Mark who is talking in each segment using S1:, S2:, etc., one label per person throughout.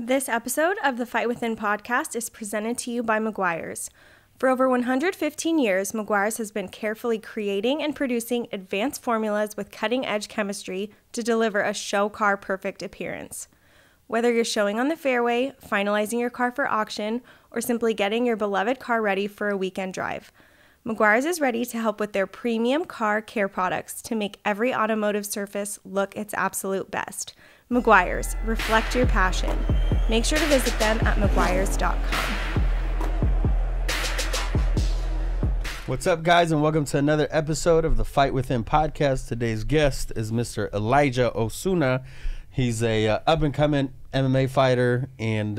S1: This episode of the Fight Within podcast is presented to you by Meguiar's. For over 115 years, Meguiar's has been carefully creating and producing advanced formulas with cutting-edge chemistry to deliver a show car perfect appearance. Whether you're showing on the fairway, finalizing your car for auction, or simply getting your beloved car ready for a weekend drive, Meguiar's is ready to help with their premium car care products to make every automotive surface look its absolute best. Meguiar's, reflect your passion. Make sure to visit them at meguiars.com.
S2: What's up, guys, and welcome to another episode of the Fight Within podcast. Today's guest is Mr. Elijah Ozuna. He's a up-and-coming MMA fighter, and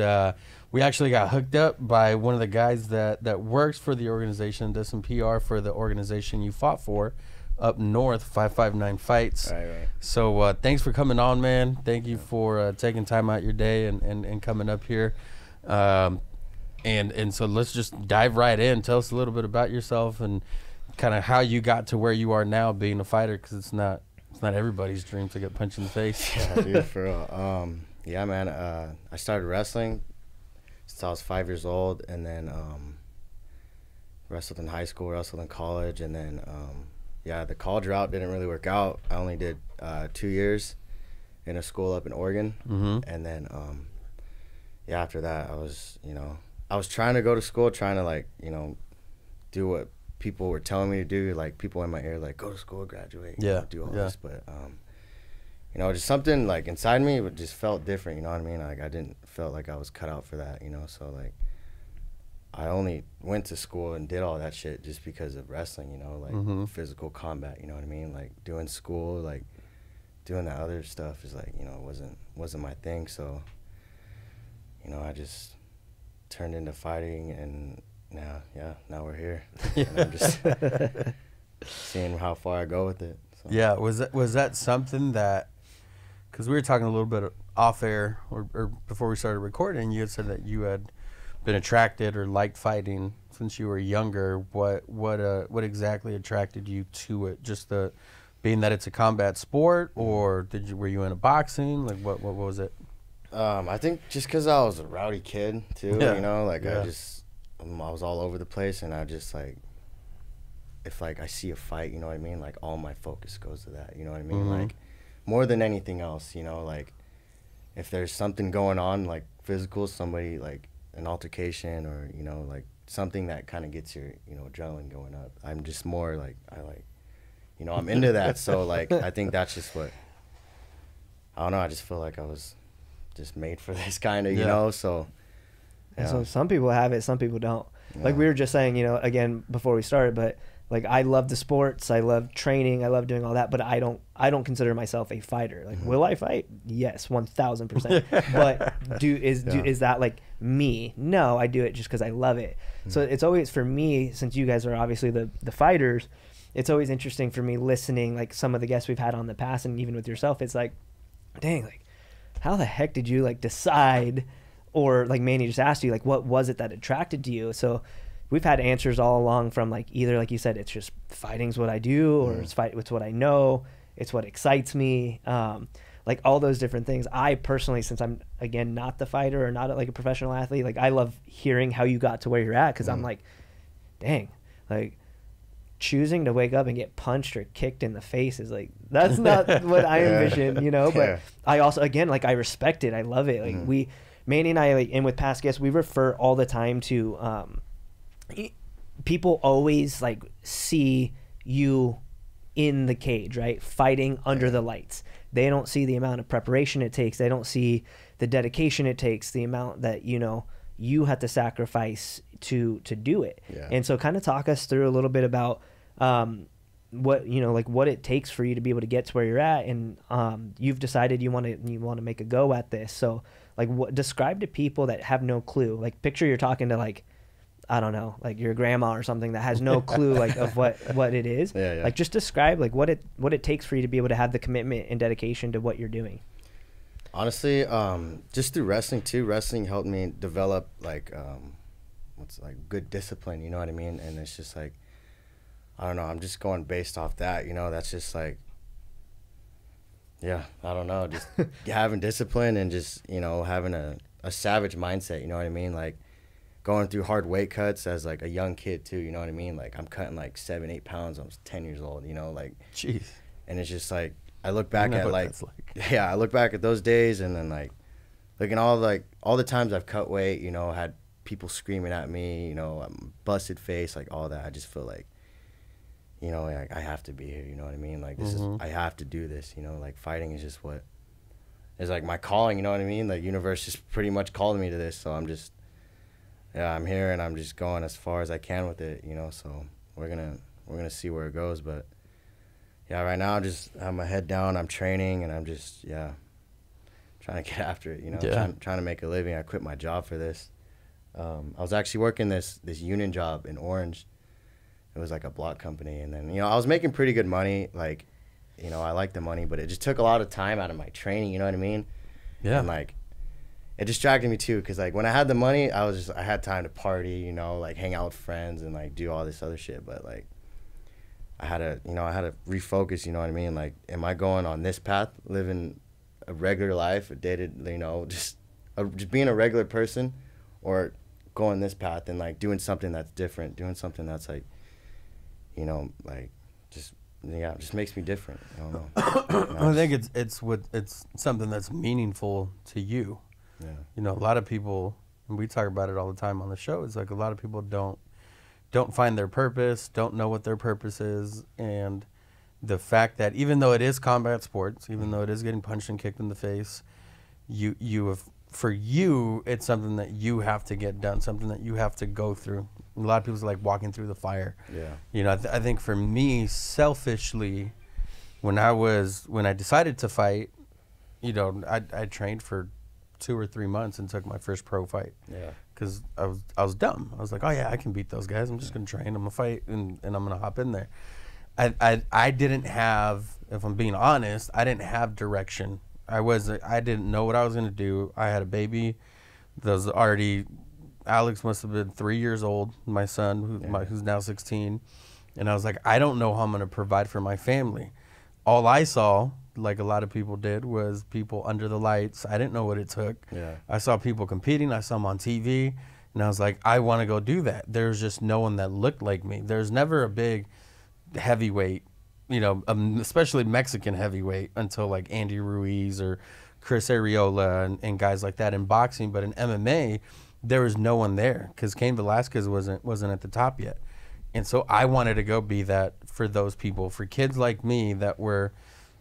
S2: we actually got hooked up by one of the guys that works for the organization, does some PR for the organization you fought for up north, 559 Fights.
S3: Right.
S2: So thanks for coming on, man. Thank you for taking time out your day and coming up here. And so let's just dive right in. Tell us a little bit about yourself and kind of how you got to where you are now being a fighter, because it's not everybody's dream to get punched in the face.
S3: Yeah, dude, for real. Yeah, man. I started wrestling since I was 5 years old, and then wrestled in high school, wrestled in college, and then yeah, the college route didn't really work out. I only did 2 years in a school up in Oregon, and then yeah, after that, I was trying to go to school, trying to do what people were telling me to do, like people in my ear, like go to school, graduate, do all this, but just something like inside me it just felt different, you know what I mean? Like I didn't felt like I was cut out for that, so like I only went to school and did all that shit just because of wrestling, like physical combat, you know what I mean? Like doing school, like doing that other stuff is like, wasn't my thing, so I just turned into fighting, and now we're here. And I'm just seeing how far I go with it. So.
S2: Yeah, was that something that, because we were talking a little bit off air or before we started recording, you had said that you had been attracted or liked fighting since you were younger. What exactly attracted you to it? Just the being that it's a combat sport, or were you into boxing? Like what was it?
S3: I think just because I was a rowdy kid too,
S2: Yeah.
S3: I was all over the place, and I just like, if like I see a fight, you know what I mean? Like all my focus goes to that, you know what I mean? Like more than anything else, like if there's something going on, like physical, somebody like an altercation or, like something that kind of gets your, adrenaline going up. I'm just more like, I'm into that. So like, I think that's just what, I don't know. I just feel like I was just made for this kind of, so.
S4: And so some people have it, some people don't. Yeah. Like we were just saying, again, before we started, but like I love the sports, I love training, I love doing all that, but I don't consider myself a fighter. Like, will I fight? Yes, 1000%. But is that like me? No, I do it just because I love it. So it's always, for me, since you guys are obviously the fighters, it's always interesting for me listening, like some of the guests we've had on the past, and even with yourself, it's like, dang, like how the heck did you like decide? Or like Manny just asked you, like, what was it that attracted to you? So we've had answers all along from like either, like you said, it's just fighting's what I do, or it's what I know, it's what excites me, like all those different things. I personally, since I'm again not the fighter or not like a professional athlete, like I love hearing how you got to where you're at, because I'm like, dang, like choosing to wake up and get punched or kicked in the face is like, that's not what I envision, But I also, again, like I respect it, I love it. Like Manny and I, like, and with past guests, we refer all the time to people always like see you in the cage, right? Fighting under the lights. They don't see the amount of preparation it takes. They don't see the dedication it takes, the amount that, you have to sacrifice to do it. Yeah. And so kind of talk us through a little bit about what, like what it takes for you to be able to get to where you're at. And you've decided you want to make a go at this. So like describe to people that have no clue, like picture you're talking to like, I don't know, like your grandma or something that has no clue like of what it is. Yeah. Like just describe like what it takes for you to be able to have the commitment and dedication to what you're doing.
S3: Honestly, just through wrestling too. Wrestling helped me develop like good discipline, you know what I mean? And it's just like, I don't know, I'm just going based off that, that's just like, yeah, I don't know, just having discipline and just, having a a savage mindset, you know what I mean? Like going through hard weight cuts as like a young kid too, you know what I mean? Like I'm cutting like 7-8 pounds. I was 10 years old, you know, like,
S2: jeez.
S3: And it's just like, I look back at like, yeah, I look back at those days, and then like looking all the times I've cut weight, you know, had people screaming at me, you know, busted face, like all that. I just feel like, you know, like I have to be here, you know what I mean? Like this is, I have to do this, you know, like fighting is just what is like my calling, you know what I mean? The universe just pretty much called me to this, so I'm just, yeah, I'm here, and I'm just going as far as I can with it, you know. So we're gonna see where it goes, but yeah, right now I have my head down, I'm training, and I'm just trying to get after it, you know. Trying to make a living. I quit my job for this. I was actually working this union job in Orange. It was like a block company, and then, you know, I was making pretty good money, like, you know, I like the money, but it just took a lot of time out of my training, you know what I mean? Yeah. And like, it distracted me too, because like when I had the money, I had time to party, you know, like hang out with friends and like do all this other shit. But like I had to refocus, you know what I mean? Like, am I going on this path, living a regular life, you know, just being a regular person, or going this path and like doing something that's different, doing something that's like, you know, like just makes me different. I don't know. You know,
S2: I think it's something that's meaningful to you. Yeah. You know, a lot of people, and we talk about it all the time on the show, it's like a lot of people don't find their purpose, don't know what their purpose is, and the fact that even though it is combat sports, even though it is getting punched and kicked in the face, for you, it's something that you have to get done, something that you have to go through. A lot of people are like walking through the fire. Yeah. You know, I think for me, selfishly, when I decided to fight, you know, I trained for 2 or 3 months and took my first pro fight. Yeah. Because I was dumb. I was like, oh yeah, I can beat those guys. I'm just gonna train. I'm gonna fight, and I'm gonna hop in there. I didn't have, if I'm being honest, I didn't have direction. I didn't know what I was gonna do. I had a baby that was already, Alex must have been 3 years old, my son, who's now 16, and I was like, I don't know how I'm gonna provide for my family. All I saw, like a lot of people did, was people under the lights. I didn't know what it took. Yeah. I saw people competing. I saw them on TV, and I was like, I want to go do that. There's just no one that looked like me. There's never a big heavyweight, you know, especially Mexican heavyweight, until like Andy Ruiz or Chris Arreola and guys like that in boxing. But in MMA, there was no one there because Cain Velasquez wasn't at the top yet. And so I wanted to go be that for those people, for kids like me that were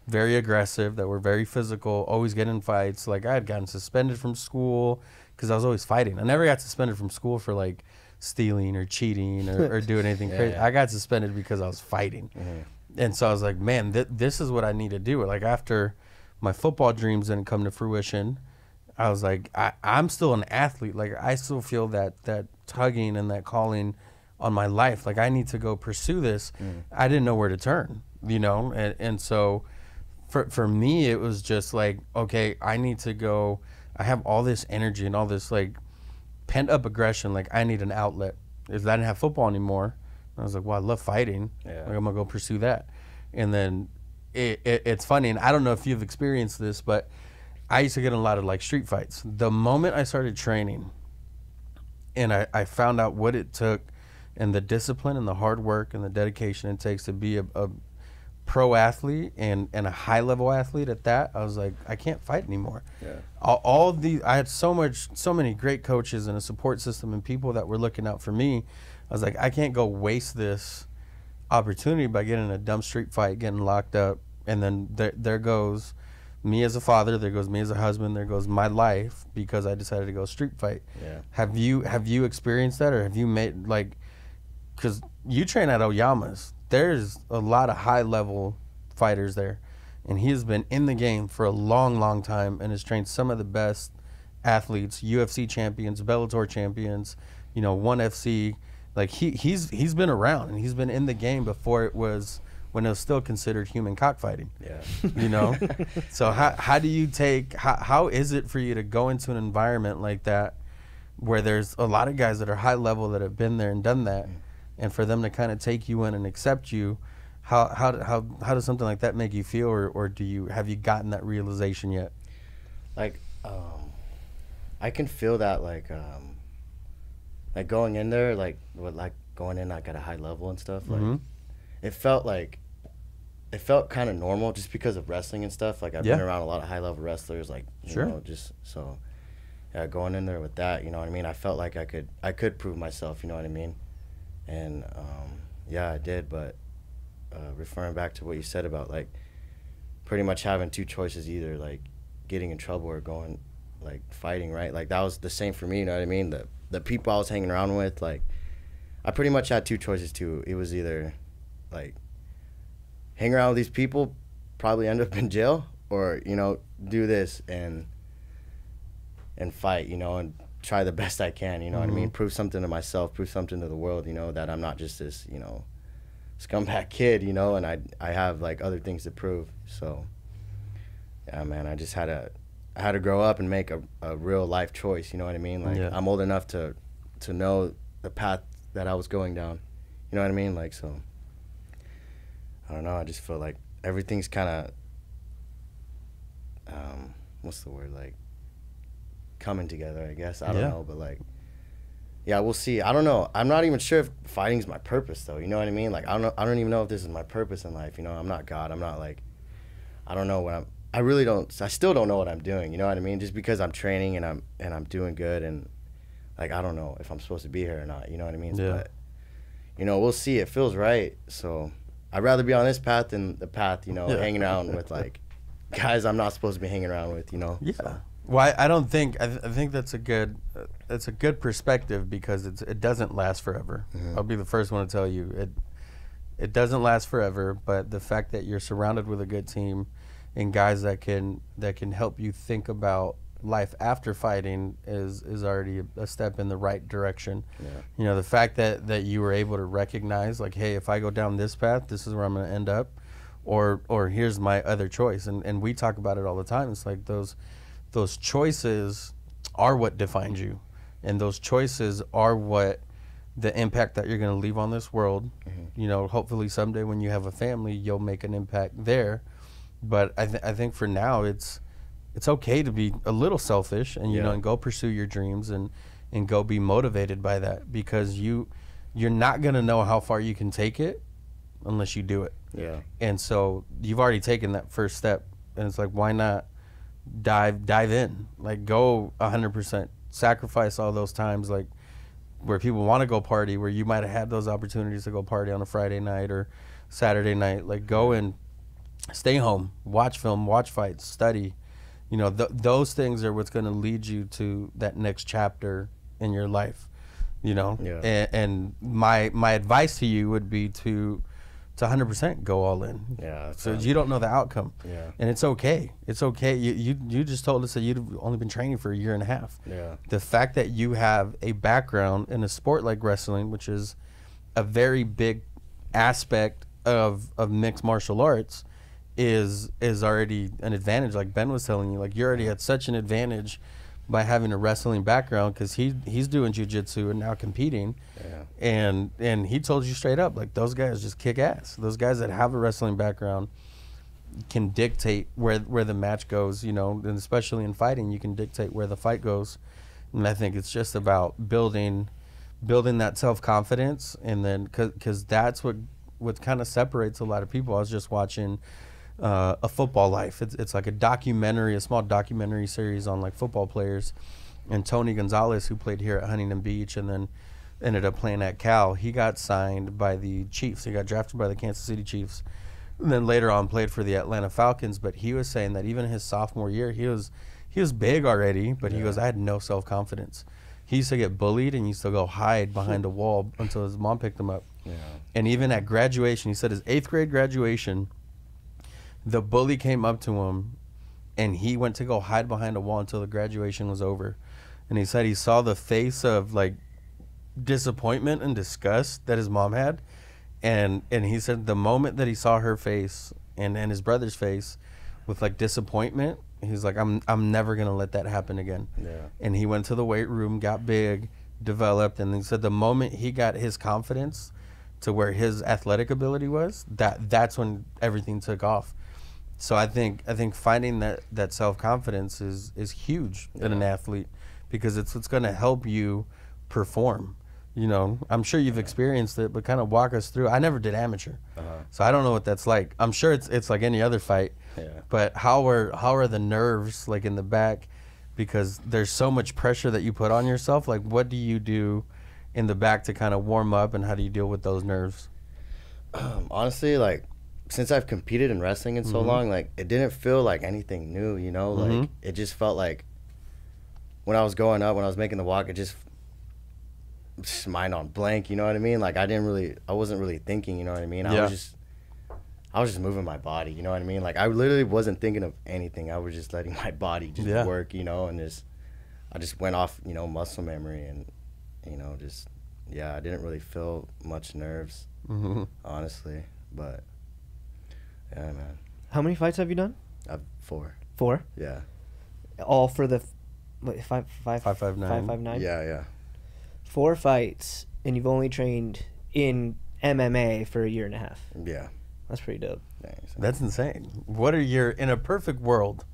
S2: very aggressive, that were very physical, always getting in fights. Like I had gotten suspended from school because I was always fighting. I never got suspended from school for like stealing or cheating or doing anything crazy. I got suspended because I was fighting. And so I was like, man, this is what I need to do. Like after my football dreams didn't come to fruition, I was like, I'm still an athlete. Like I still feel that tugging and that calling on my life. Like I need to go pursue this. I didn't know where to turn, you know? And so for me, it was just like, okay, I need to go. I have all this energy and all this like pent up aggression. Like I need an outlet. If I didn't have football anymore, I was like, well, I love fighting. Yeah. Like I'm gonna go pursue that. And then it's funny, and I don't know if you've experienced this, but I used to get in a lot of like street fights. The moment I started training and I found out what it took and the discipline and the hard work and the dedication it takes to be a pro athlete and a high level athlete at that, I was like, I can't fight anymore. Yeah. All of these, I had so many great coaches and a support system and people that were looking out for me. I was like, I can't go waste this opportunity by getting in a dumb street fight, getting locked up, and then there goes me as a father, there goes me as a husband, there goes my life because I decided to go street fight. Yeah. Have you experienced that, or have you made like, because you train at Oyama's, there's a lot of high level fighters there, and he has been in the game for a long time and has trained some of the best athletes, UFC champions, Bellator champions, you know, ONE FC. Like he's been around and he's been in the game before it was, when it was still considered human cockfighting. Yeah. You know? So how do you how is it for you to go into an environment like that where there's a lot of guys that are high level that have been there and done that, and for them to kind of take you in and accept you, how does something like that make you feel, or have you gotten that realization yet?
S3: Like I can feel that like going in there going in like at a high level and stuff. Like it felt kind of normal just because of wrestling and stuff. Like I've been around a lot of high level wrestlers. Like you know, just so. Yeah, going in there with that, you know what I mean? I felt like I could prove myself, you know what I mean? And, yeah, I did, but referring back to what you said about, like, pretty much having two choices, either, like, getting in trouble or going, like, fighting, right? Like, that was the same for me, you know what I mean? The people I was hanging around with, like, I pretty much had two choices, too. It was either, like, hang around with these people, probably end up in jail, or, you know, do this and fight, you know, and try the best I can, you know what I mean? Prove something to myself, prove something to the world, you know, that I'm not just this, you know, scumbag kid, you know, and I have, like, other things to prove. So, yeah, man, I just had to grow up and make a real life choice, you know what I mean? Like, I'm old enough to know the path that I was going down, you know what I mean? Like, so, I don't know, I just feel like everything's kind of, what's the word, like, coming together, I guess. I don't know, but like, yeah, we'll see. I don't know. I'm not even sure if fighting's my purpose, though. You know what I mean? Like, I don't even know if this is my purpose in life. You know, I'm not God. I'm not like, I don't know what I still don't know what I'm doing. You know what I mean? Just because I'm training and I'm doing good, and like, I don't know if I'm supposed to be here or not. You know what I mean? Yeah. But you know, we'll see. It feels right. So I'd rather be on this path than the path, you know, hanging around with like guys I'm not supposed to be hanging around with. You know?
S2: Yeah.
S3: So.
S2: Well, I don't think I think that's a good perspective, because it doesn't last forever. I'll be the first one to tell you it doesn't last forever. But the fact that you're surrounded with a good team and guys that can help you think about life after fighting is already a step in the right direction. Yeah. You know, the fact that you were able to recognize, like, hey, if I go down this path, this is where I'm going to end up, or here's my other choice. And we talk about it all the time. It's like those choices are what defines you, and those choices are what the impact that you're going to leave on this world. You know, hopefully someday when you have a family, you'll make an impact there. But I think for now it's okay to be a little selfish and you know, and go pursue your dreams and go be motivated by that, because you're not going to know how far you can take it unless you do it. Yeah. And so you've already taken that first step, and it's like, why not dive in, like, go 100%, sacrifice all those times, like, where people want to go party, where you might have had those opportunities to go party on a Friday night or Saturday night, like, go and stay home, watch film, watch fights, study. You know, those things are what's going to lead you to that next chapter in your life, you know. And my advice to you would be to 100% go all in. Yeah. So you don't know the outcome. Yeah. And it's okay. It's okay. You just told us that you've only been training for a year and a half. Yeah. The fact that you have a background in a sport like wrestling, which is a very big aspect of mixed martial arts, is already an advantage. Like Ben was telling you, like, you already had such an advantage by having a wrestling background, because he's doing jiu-jitsu and now competing. Yeah. And he told you straight up, like, those guys just kick ass. Those guys that have a wrestling background can dictate where the match goes, you know, and especially in fighting, you can dictate where the fight goes. And I think it's just about building that self-confidence, and then because that's what kind of separates a lot of people. I was just watching A Football Life. It's like a small documentary series on, like, football players. And Tony Gonzalez, who played here at Huntington Beach and then ended up playing at Cal, he got signed by the Chiefs. He got drafted by the Kansas City Chiefs, and then later on played for the Atlanta Falcons. But he was saying that even his sophomore year, he was big already, but he goes, I had no self-confidence. He used to get bullied and used to go hide behind a wall until his mom picked him up. Yeah. And even at graduation, he said his 8th grade graduation, the bully came up to him and he went to go hide behind a wall until the graduation was over. And he said he saw the face of, like, disappointment and disgust that his mom had. And he said the moment that he saw her face and his brother's face with, like, disappointment, he's like, I'm never going to let that happen again. Yeah. And he went to the weight room, got big, developed, and he said the moment he got his confidence to where his athletic ability was, that's when everything took off. So I think finding that self-confidence is huge in an athlete, because it's what's going to help you perform. You know, I'm sure you've experienced it, but kind of walk us through. I never did amateur, so I don't know what that's like. I'm sure it's like any other fight, but how are the nerves like in the back? Because there's so much pressure that you put on yourself. Like, what do you do in the back to kind of warm up, and how do you deal with those nerves?
S3: Honestly, like, since I've competed in wrestling in so long, like, it didn't feel like anything new, you know? Like, it just felt like when I was going up, when I was making the walk, it just mind on blank, you know what I mean? Like, I wasn't really thinking, you know what I mean? I was just moving my body, you know what I mean? Like, I literally wasn't thinking of anything. I was just letting my body just work, you know, and I just went off, you know, muscle memory, and, you know, just, I didn't really feel much nerves, honestly, but, yeah, man.
S4: How many fights have you done?
S3: 4.
S4: 4?
S3: Yeah.
S4: All for the
S2: 559.
S4: 559?
S3: Yeah.
S4: 4 fights, and you've only trained in MMA for a year and a half.
S3: Yeah.
S4: That's pretty dope.
S3: Thanks.
S2: That's insane. What are in a perfect world,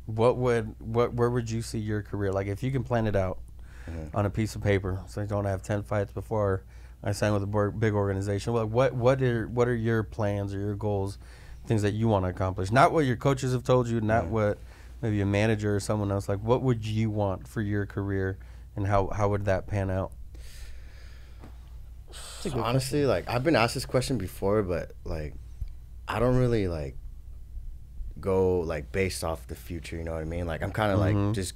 S2: where would you see your career? Like, if you can plan it out on a piece of paper, so you don't have 10 fights before I sign with a big organization. Like, what are your plans or your goals, things that you want to accomplish? Not what your coaches have told you, not what maybe a manager or someone else. Like, what would you want for your career, and how would that pan out?
S3: Honestly, like, I've been asked this question before, but, like, I don't really, like, go, like, based off the future, you know what I mean? Like, I'm kind of, like, just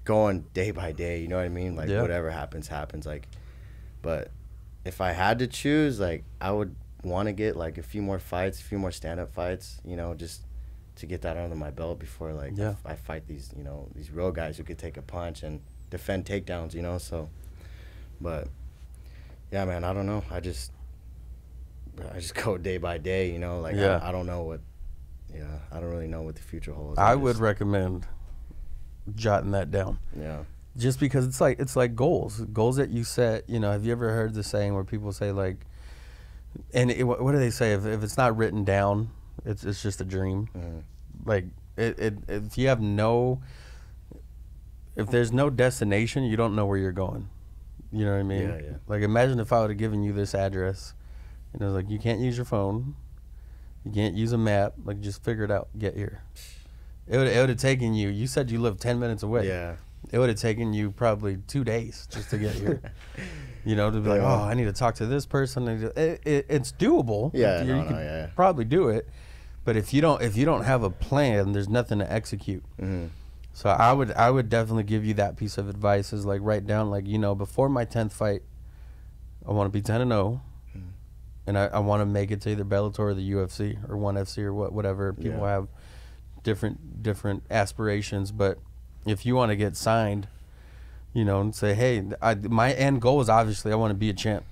S3: going day by day, you know what I mean? Like, whatever happens, like, but if I had to choose, like, I would want to get, like, a few more fights, a few more stand-up fights, you know, just to get that under my belt before, like, I fight these, you know, these real guys who could take a punch and defend takedowns, you know, so, but... yeah, man, I don't know. I just go day by day, you know. Like, I don't know what. Yeah, I don't really know what the future holds.
S2: I would recommend jotting that down.
S3: Yeah.
S2: Just because it's like goals that you set. You know, have you ever heard the saying where people say, like, and what do they say? If it's not written down, it's just a dream. Like, if you have if there's no destination, you don't know where you're going. You know what I mean?
S3: Yeah.
S2: Like, imagine if I would have given you this address, and it was like, you can't use your phone, you can't use a map, like, just figure it out, get here. It would have taken you. You said you lived 10 minutes away.
S3: Yeah.
S2: It would have taken you probably 2 days just to get here. You know, to be like, oh, I need to talk to this person. It's doable.
S3: Yeah,
S2: you could probably do it, but if you don't have a plan, there's nothing to execute. So I would definitely give you that piece of advice, is like, write down, like, you know, before my 10th fight, I want to be 10-0, and I want to make it to either Bellator or the UFC or ONE FC or whatever. People have different aspirations, but if you want to get signed, you know, and say, hey, my end goal is obviously I want to be a champ,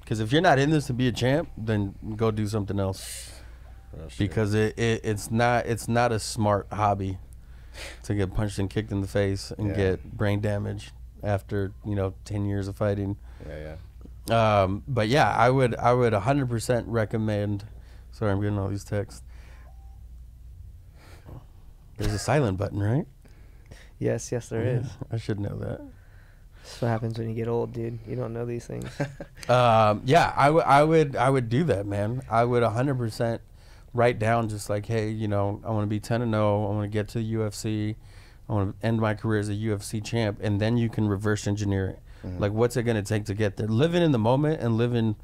S2: because if you're not in this to be a champ, then go do something else, because it's not a smart hobby to get punched and kicked in the face and get brain damage after, you know, 10 years of fighting. But yeah, I would 100% recommend. Sorry, I'm getting all these texts. There's a silent button, right?
S4: Yes, there is.
S2: I should know that.
S4: That's what happens when you get old, dude. You don't know these things.
S2: Yeah, I would do that, man. I would 100% write down, just like, hey, you know, I want to be 10-0. I want to get to the UFC. I want to end my career as a UFC champ, and then you can reverse engineer it. Like, what's it going to take to get there? Living in the moment and living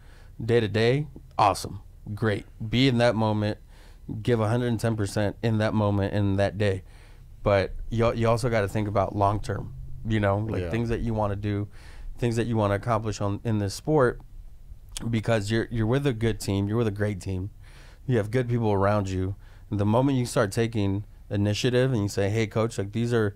S2: day to day, awesome, great. Be in that moment, give 110% in that moment, in that day. But you also got to think about long term. You know, like things that you want to do, things that you want to accomplish in this sport, because you're with a good team, you're with a great team. You have good people around you. And the moment you start taking initiative and you say, hey, coach, like, these are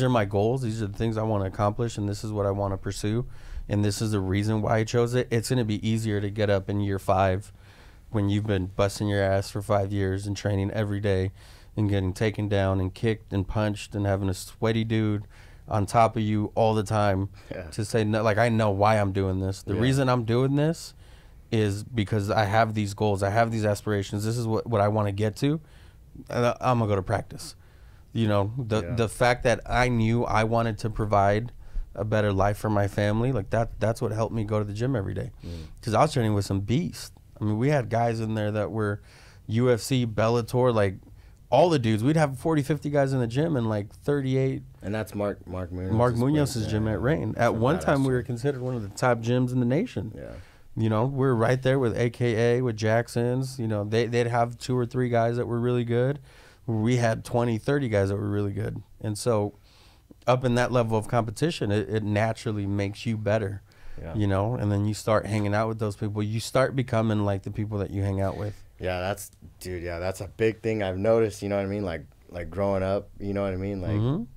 S2: my goals, these are the things I want to accomplish, and this is what I want to pursue, and this is the reason why I chose it, it's going to be easier to get up in year 5 when you've been busting your ass for 5 years and training every day and getting taken down and kicked and punched and having a sweaty dude on top of you all the time to say, no, like, I know why I'm doing this. The reason I'm doing this is because I have these goals, I have these aspirations, this is what I want to get to, and I'm gonna go to practice. You know, the fact that I knew I wanted to provide a better life for my family, like that's what helped me go to the gym every day. Because I was training with some beasts. I mean, we had guys in there that were UFC, Bellator, like all the dudes. We'd have 40, 50 guys in the gym and like 38.
S3: And that's Mark
S2: Munoz's gym at Rain. At one time, we were considered one of the top gyms in the nation.
S3: Yeah.
S2: You know, we're right there with AKA, with Jackson's. You know, they'd have 2 or 3 guys that were really good. We had 20, 30 guys that were really good. And so up in that level of competition, it naturally makes you better, you know, and then you start hanging out with those people. You start becoming like the people that you hang out with.
S3: Yeah, that's a big thing I've noticed, you know what I mean? Like growing up, you know what I mean? Like,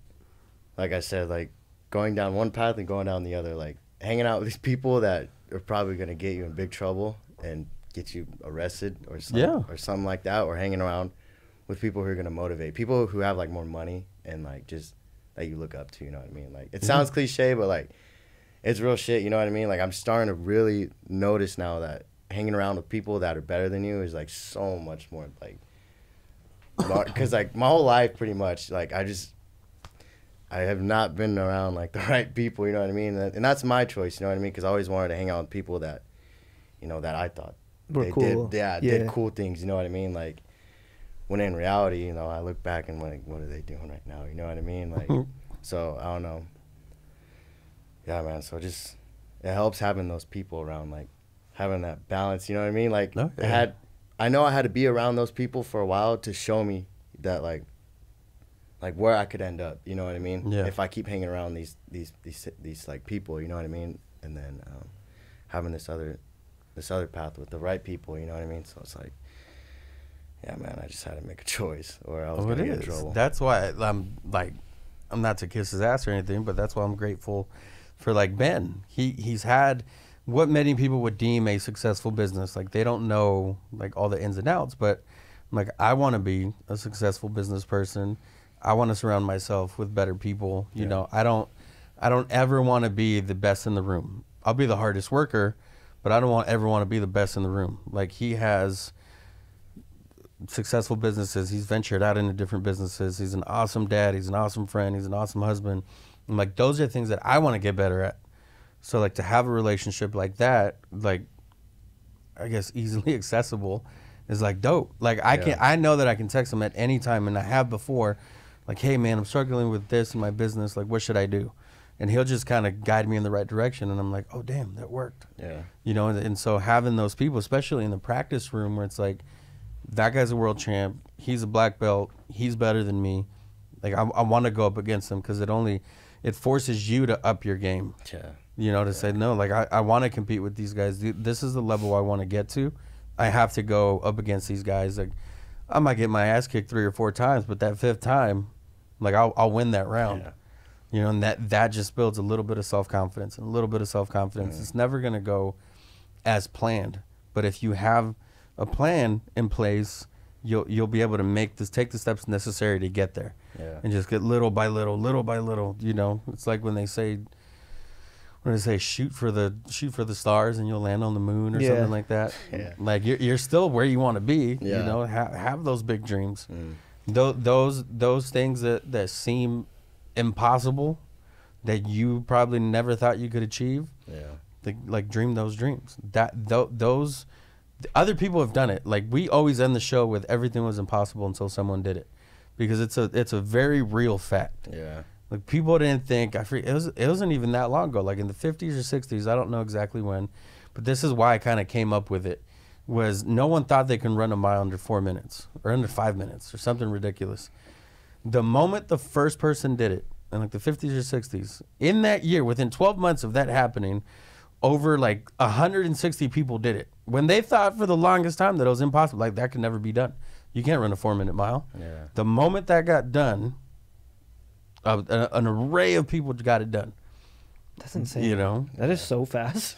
S3: like I said, like going down one path and going down the other, like hanging out with these people that are probably going to get you in big trouble and get you arrested or something like that, or hanging around with people who are going to motivate, people who have like more money and like just that you look up to, you know what I mean? Like it sounds cliche, but like it's real shit, you know what I mean? Like I'm starting to really notice now that hanging around with people that are better than you is like so much more like, because like my whole life pretty much, like I have not been around like the right people, you know what I mean? And that's my choice, you know what I mean? Because I always wanted to hang out with people that, you know, that I thought
S4: were cool.
S3: did cool things, you know what I mean? Like, when in reality, you know, I look back and like, what are they doing right now? You know what I mean? Like, so I don't know. Yeah, man. So just, it helps having those people around, like having that balance. You know what I mean? Like, I know I had to be around those people for a while to show me that like where I could end up. You know what I mean?
S2: Yeah.
S3: If I keep hanging around these like people, you know what I mean? And then having this other path with the right people. You know what I mean? So it's like. Yeah, man, I just had to make a choice or I was going to get in trouble.
S2: That's why I'm not to kiss his ass or anything, but that's why I'm grateful for like Ben. He's had what many people would deem a successful business. Like they don't know like all the ins and outs, but like I want to be a successful business person. I want to surround myself with better people. You know, I don't ever want to be the best in the room. I'll be the hardest worker, but I don't ever want to be the best in the room. Like he has successful businesses. He's ventured out into different businesses. He's an awesome dad. He's an awesome friend. He's an awesome husband. And like those are things that I want to get better at. So like to have a relationship like that, like I guess easily accessible, is like dope. Like I know that I can text him at any time, and I have before, like, hey man, I'm struggling with this in my business. Like, what should I do? And he'll just kind of guide me in the right direction, and I'm like, oh damn, that worked. Yeah. You know, and so having those people, especially in the practice room, where it's like, that guy's a world champ. He's a black belt. He's better than me. Like I want to go up against him because it forces you to up your game. Yeah. You know, to say no. Like I want to compete with these guys. This is the level I want to get to. I have to go up against these guys. Like I might get my ass kicked 3 or 4 times, but that 5th time, like I'll win that round. Yeah. You know, and that just builds a little bit of self-confidence and a little bit of self-confidence. Mm. It's never gonna go as planned, but if you have a plan in place, you'll be able to take the steps necessary to get there. Yeah. And just get little by little, you know. It's like when they say shoot for the stars and you'll land on the moon or something like that. Yeah. Like you're still where you want to be, you know, have those big dreams. Mm. Those things that seem impossible that you probably never thought you could achieve. Yeah. Like dream those dreams. Those other people have done it. Like we always end the show with everything was impossible until someone did it, because it's a very real fact. Yeah. Like people didn't think it wasn't even that long ago. Like in the 50s or 60s, I don't know exactly when, but this is why I kind of came up with it. Was no one thought they can run a mile under 4 minutes or under 5 minutes or something ridiculous. The moment the first person did it in like the 50s or 60s, in that year, within 12 months of that happening, over like 160 people did it. When they thought for the longest time that it was impossible, like that could never be done. You can't run a 4-minute mile. Yeah. The moment that got done, an array of people got it done.
S4: That's insane.
S2: You know,
S4: that is so fast.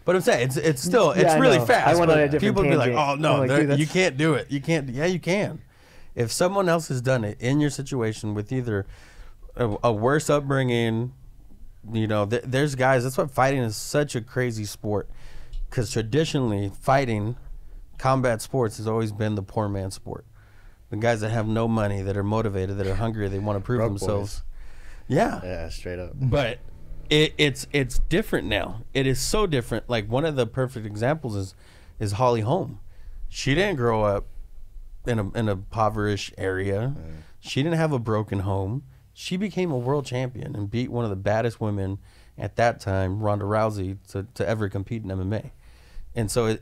S2: But I'm saying it's still really fast.
S4: I went on a different
S2: people
S4: tangent.
S2: Be like, oh no, like, you can't do it. You can't. Yeah, you can. If someone else has done it in your situation with either a worse upbringing, you know, there's guys. That's why fighting is such a crazy sport, because traditionally fighting, combat sports has always been the poor man's sport. the guys that have no money, that are motivated, that are hungry, they want to prove themselves.
S3: Yeah, straight up.
S2: But it's different now. It is so different. Like, one of the perfect examples is Holly Holm. She didn't grow up in a impoverished area. She didn't have a broken home. She became a world champion and beat one of the baddest women at that time, Ronda Rousey, to ever compete in MMA. And so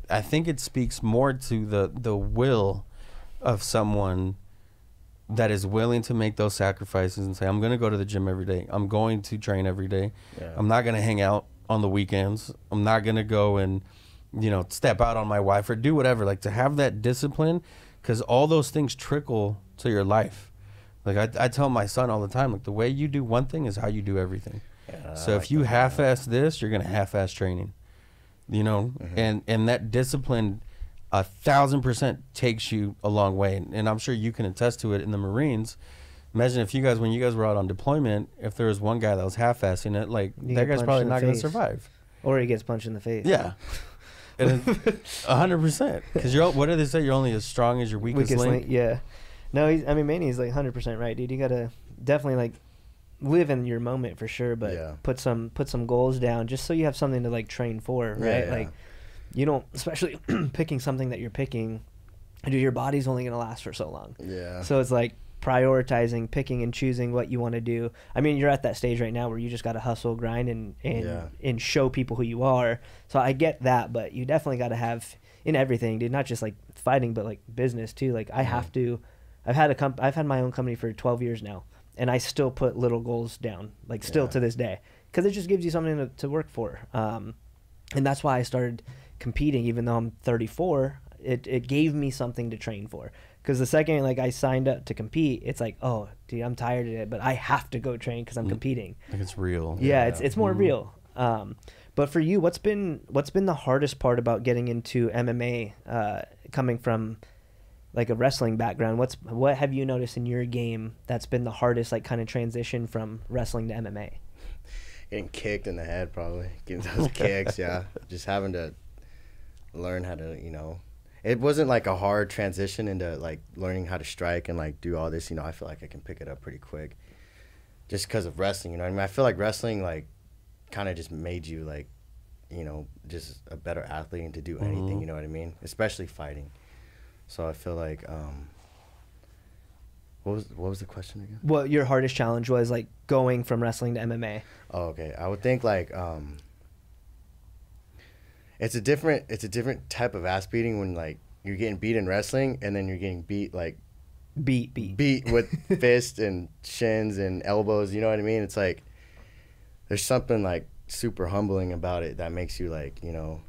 S2: I think it speaks more to the will of someone that is willing to make those sacrifices and say, I'm going to go to the gym every day. I'm going to train every day. Yeah. I'm not going to hang out on the weekends. I'm not going to go and, step out on my wife or do whatever. Like, to have that discipline, because all those things trickle to your life. Like, I tell my son all the time, like, the way you do one thing is how you do everything. Yeah, so if you half-ass this, you're going to half-ass training, and that discipline 1,000% takes you a long way. And I'm sure you can attest to it in the Marines. Imagine if when you guys were out on deployment, if there was one guy that was half-assing it, like, that guy's probably not going to survive.
S4: Or he gets punched in the face.
S2: Yeah. 100%. Because what do they say? You're only as strong as your weakest link.
S4: Yeah. No, Manny's like 100% right, dude. You gotta definitely like live in your moment for sure, but put some goals down just so you have something to like train for, right? Yeah. Like, you don't, especially picking something that you're picking, dude, your body's only gonna last for so long. Yeah. So it's like prioritizing, picking and choosing what you want to do. I mean, you're at that stage right now where you just got to hustle, grind, and show people who you are. So I get that, but you definitely got to have in everything, dude, not just like fighting, but like business too. Like, I have to, I've had my own company for 12 years now, and I still put little goals down, like still to this day, because it just gives you something to work for. And that's why I started competing, even though I'm 34, it gave me something to train for. Because the second like I signed up to compete, it's like, oh, dude, I'm tired of it, but I have to go train because I'm competing.
S2: Like, it's real.
S4: Yeah, it's more real. But for you, what's been the hardest part about getting into MMA, coming from like a wrestling background? What have you noticed in your game that's been the hardest, like, kind of transition from wrestling to MMA?
S3: Getting kicked in the head, probably. Getting those kicks, yeah. Just having to learn how to, it wasn't like a hard transition into like learning how to strike and like do all this. I feel like I can pick it up pretty quick just because of wrestling. You know what I mean? I feel like wrestling like kind of just made you like, just a better athlete and to do anything. You know what I mean? Especially fighting. So I feel like, what was the question again?
S4: What your hardest challenge was, like, going from wrestling to MMA?
S3: Oh, okay. I would think like, it's a different type of ass beating when like you're getting beat in wrestling and then you're getting beat like
S4: beat
S3: with fists and shins and elbows. You know what I mean? It's like there's something like super humbling about it that makes you like, like,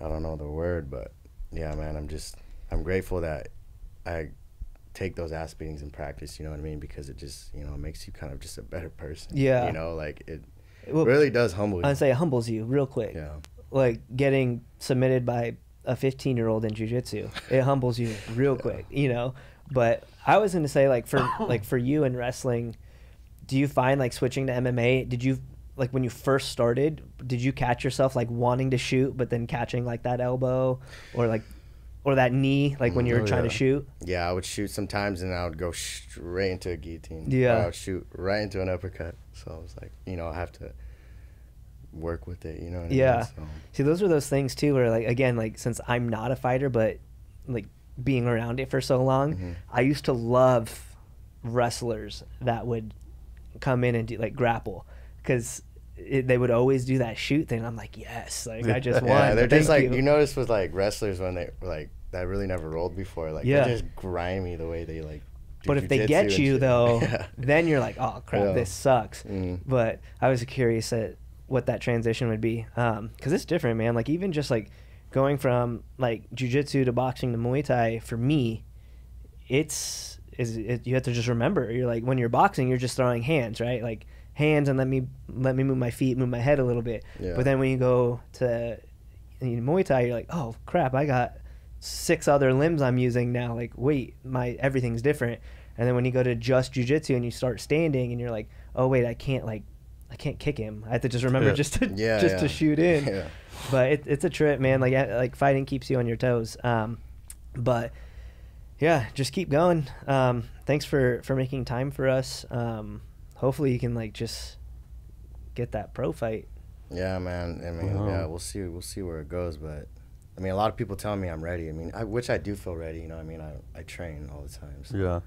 S3: I don't know the word, but yeah, man, I'm grateful that I take those ass beatings in practice. You know what I mean? Because it just it makes you kind of just a better person. Yeah. Like it really does humble you.
S4: I'd say it humbles you real quick. Yeah. Like getting submitted by a 15-year-old in jiu-jitsu, it humbles you real quick, But I was going to say, like, for you in wrestling, do you find like switching to MMA, did you, like, when you first started, did you catch yourself like wanting to shoot but then catching like that elbow or that knee, like when you were trying to shoot?
S3: Yeah, I would shoot sometimes and I would go straight into a guillotine.
S4: Yeah.
S3: Or I would shoot right into an uppercut. So I was like, I have to work with it, what I mean?
S4: Yeah.
S3: So.
S4: See, those are those things too where, like, again, like, since I'm not a fighter, but like being around it for so long, I used to love wrestlers that would come in and do like grapple, because they would always do that shoot thing. I'm like, yes, like, I just won.
S3: Yeah, they're just like, you notice with like wrestlers when they like that really never rolled before, like, they're just grimy the way they like do.
S4: But if they get you though, then you're like, oh crap, this sucks. But I was curious at what that transition would be, because it's different, man. Like, even just like going from like jiu-jitsu to boxing to Muay Thai, for me, you have to just remember, you're like, when you're boxing, you're just throwing hands, right? Like, hands, and let me move my feet, move my head a little bit. Yeah. But then when you go to Muay Thai, you're like, oh crap, I got 6 other limbs I'm using now. Like, wait, everything's different. And then when you go to just jiu-jitsu and you start standing, and you're like, oh wait, I can't kick him. I have to just remember just to shoot in. Yeah. But it's a trip, man. Like fighting keeps you on your toes. But yeah, just keep going. Thanks for making time for us. Hopefully you can like just get that pro fight.
S3: Yeah, man. I mean, yeah, we'll see where it goes. But I mean, a lot of people telling me I'm ready. I mean, which I do feel ready. You know, I mean, I train all the time. So
S2: Yeah.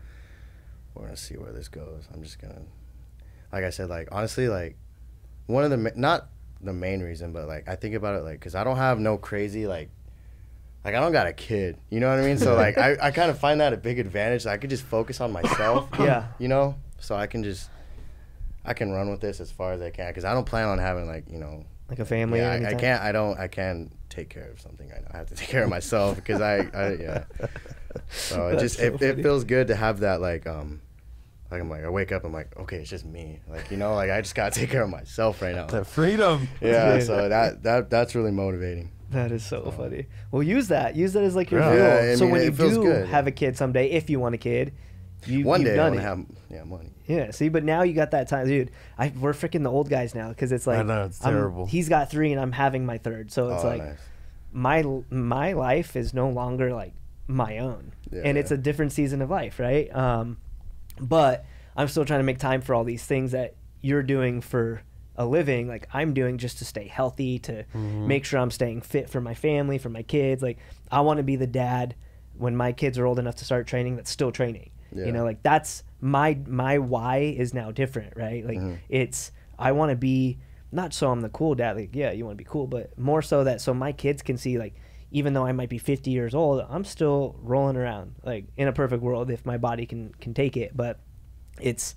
S3: We're gonna see where this goes. I'm just gonna, like I said, like honestly, like one of the not the main reason, but like I think about it like because I don't have no crazy like I don't got a kid. You know what I mean? So like I kind of find that a big advantage. I could just focus on myself.
S4: Yeah.
S3: You know, so I can run with this as far as I can because I don't plan on having like
S4: like a family.
S3: Yeah,
S4: or anything?
S3: I can't take care of something right now. I have to take care of myself because yeah. So it feels good to have that like I'm like I wake up I'm like okay it's just me like like I just gotta take care of myself right now.
S2: The freedom.
S3: Yeah. So that's really motivating.
S4: That is so funny. Well, use that as like your
S3: Yeah,
S4: fuel.
S3: I
S4: So
S3: mean,
S4: when you
S3: it feels
S4: do
S3: good.
S4: have a kid someday, if you want a kid,
S3: One day I
S4: done
S3: want to
S4: it.
S3: have money.
S4: Yeah, see, but now you got that time, dude. We're freaking the old guys now because it's like
S2: I know, it's terrible.
S4: He's got 3 and I'm having my 3rd, so it's like
S3: nice.
S4: my life is no longer like my own,
S3: Yeah,
S4: and it's
S3: yeah.
S4: a different season of life, right? But I'm still trying to make time for all these things that you're doing for a living, like I'm doing just to stay healthy, to make sure I'm staying fit for my family, for my kids. Like I want to be the dad when my kids are old enough to start training that's still training.
S3: Yeah.
S4: You know, like that's my why is now different, right? Like it's I want to be not so I'm the cool dad, like yeah, you want to be cool, but more so that so my kids can see like even though I might be 50 years old, I'm still rolling around like in a perfect world if my body can take it. But it's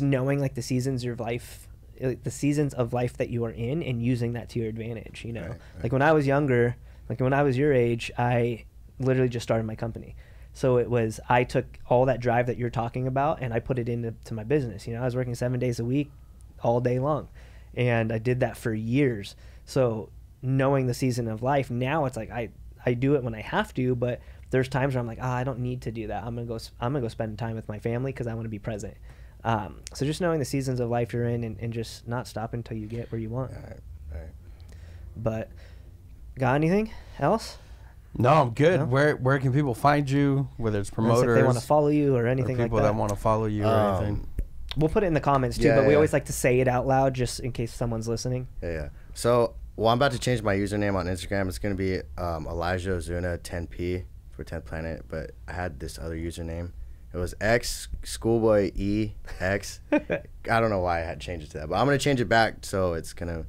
S4: knowing like the seasons of life that you are in and using that to your advantage, you know.
S3: Right.
S4: Like when I was younger, like when I was your age, I literally just started my company. So it was I took all that drive that you're talking about and I put it into my business. You know, I was working 7 days a week all day long. And I did that for years. So knowing the season of life, now it's like I do it when I have to, but there's times where I'm like, I don't need to do that. I'm gonna go spend time with my family because I want to be present. So just knowing the seasons of life you're in and just not stopping until you get where you want.
S3: All right.
S4: But got anything else?
S2: No, I'm good.
S4: No?
S2: Where can people find you? Whether it's promoters,
S4: If they want to follow you or anything
S2: or
S4: like
S2: people
S4: that.
S2: that want to follow you or anything.
S4: We'll put it in the comments too,
S3: Yeah,
S4: but we
S3: yeah.
S4: always like to say it out loud just in case someone's listening.
S3: Yeah. So, I'm about to change my username on Instagram. It's going to be Elijah Ozuna 10P for 10th Planet, but I had this other username. It was X Schoolboy E X. I don't know why I had changed it to that, but I'm going to change it back so it's going to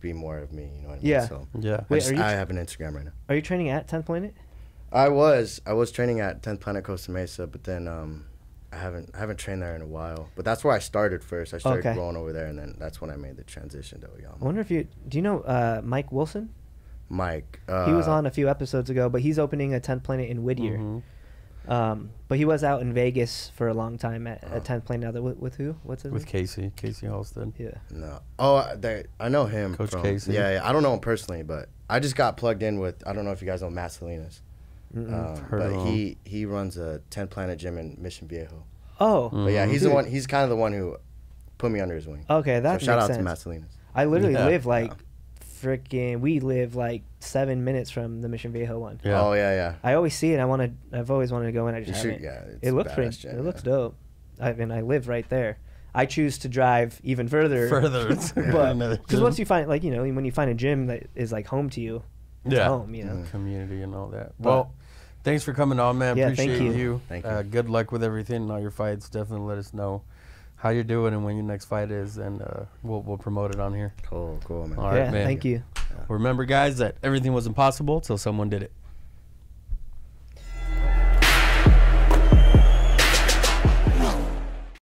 S3: be more of me, you know what I mean?
S4: Yeah.
S3: So,
S2: Yeah.
S4: Wait,
S3: I have an Instagram right now.
S4: Are you training at 10th Planet?
S3: I was training at 10th Planet Costa Mesa, but then I haven't trained there in a while. But that's where I started first. I started
S4: Okay.
S3: going over there, and then that's when I made the transition to Oyama.
S4: I wonder if do you know Mike Wilson?
S3: Mike.
S4: He was on a few episodes ago, but he's opening a 10th Planet in Whittier. But he was out in Vegas for a long time at 10th Planet. Now with who? What's his
S2: With
S4: name?
S2: Casey Halstead.
S4: Yeah.
S3: No. Oh, I know him.
S2: Coach
S3: from,
S2: Casey.
S3: Yeah, I don't know him personally, but I just got plugged in with. I don't know if you guys know Matt Salinas.
S2: Heard
S3: But
S2: of him.
S3: he runs a 10th Planet gym in Mission Viejo.
S4: Oh.
S3: But yeah, he's
S4: Dude.
S3: the one. He's kind of the one who put me under his wing.
S4: Okay, that
S3: So shout
S4: makes
S3: out
S4: sense.
S3: to Matt Salinas.
S4: I literally
S2: Yeah.
S4: live like we live like 7 minutes from the Mission Viejo one.
S2: Yeah.
S3: Oh yeah.
S4: I always see it. I've always wanted to go in. I
S3: You
S4: just
S3: should.
S4: haven't.
S3: Yeah. It's
S4: It looks
S3: a
S4: pretty.
S3: badass gym,
S4: It looks
S3: yeah.
S4: dope. I live right there. I choose to drive even further.
S2: But
S4: Because once you find when you find a gym that is like home to you, it's home. You know.
S2: community and all that. Well, thanks for coming on, man.
S4: Yeah,
S2: Appreciate
S4: thank you.
S2: you.
S3: Thank you.
S2: Good luck with everything and all your fights. Definitely let us know how you're doing and when your next fight is, and we'll promote it on here.
S3: Cool, man.
S2: All right,
S4: Yeah.
S2: man.
S4: Thank you.
S2: Remember, guys, that everything was impossible till someone did it.